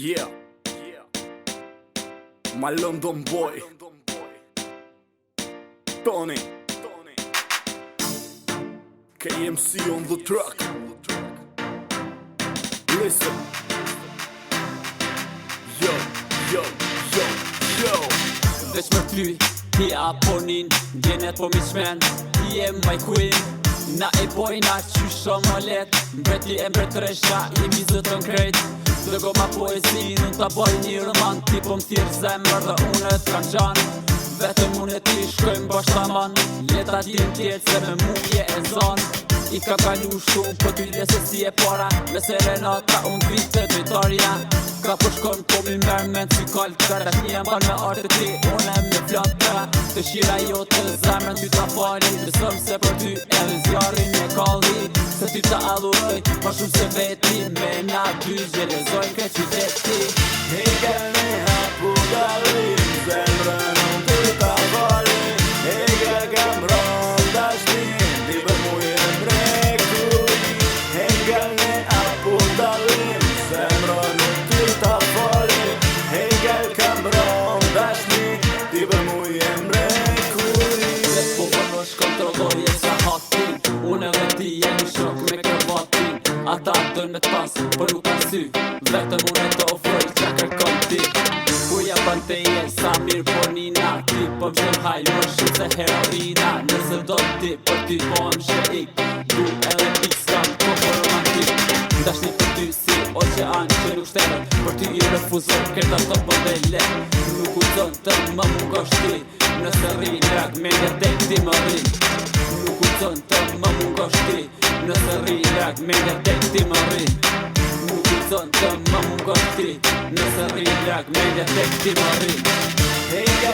Yeah, my London boy, Tony, KMC on the track. Listen, yo, yo, yo, yo. Veç më fly, ti aponin, gjenet po mi shmen, ti e my queen. Na e bojna qysho më let, mbreti e mbretresha, jemi zëtën krejt. Dëgo ma poezi, nuk ta boj një roman, ti po m'thirë zemër dhe unë e t'kan qanë. Vetëm unë e ti shkojmë bashtaman, leta t'jem tjetë se me mu je e zonë. I ka kalu shumë, po t'y dhe se si e para, me serenata unë t'vit të dritarja. Ka po shkon po mi merë me në cykall të rrët një ban me artë ti, unë e me flatë të shira jo të zemrën ty ta fali, besëm se për ty edhe zjarin e kalli. Se ty ta adhuroj, ma shumë se veti, me na dy gjelezojnë këtë qyteti. Heke me hapu dalim, zemrën unë ty ta fali. Heke kam ronda shtin, ti për mu je mrekuri. Heke me hapu dalim, zemrën unë ty ta fali. Heke kam ronda shtin, ti për mu je mrekuri. Dhe po përnosh kontrolloje sa hatin, unë edhe ti jemi shok me kravatin. Ata dën me t'pas, për nuk ka sy, vetëm unë e të ofroj qa kërkon ti. Kur ja ban te je, sa mirë po nina, ti po m'shem haj, më shumë se heroina. Nëse do ti, për ty po m'shek, du edhe pizkan, po po romantik. Dashni për ty si oqean që nuk shterën, për ty i refuzon këta të modele. Nuk u zonë të më mungosh ti, nëse rri drag me një tek ti më rri. Nuk u zonë të më mungosh ti, nëse rri drag me një tek ti më rri. Nuk u zonë të më mungosh ti, nëse rri drag me një tek ti më rri. Heke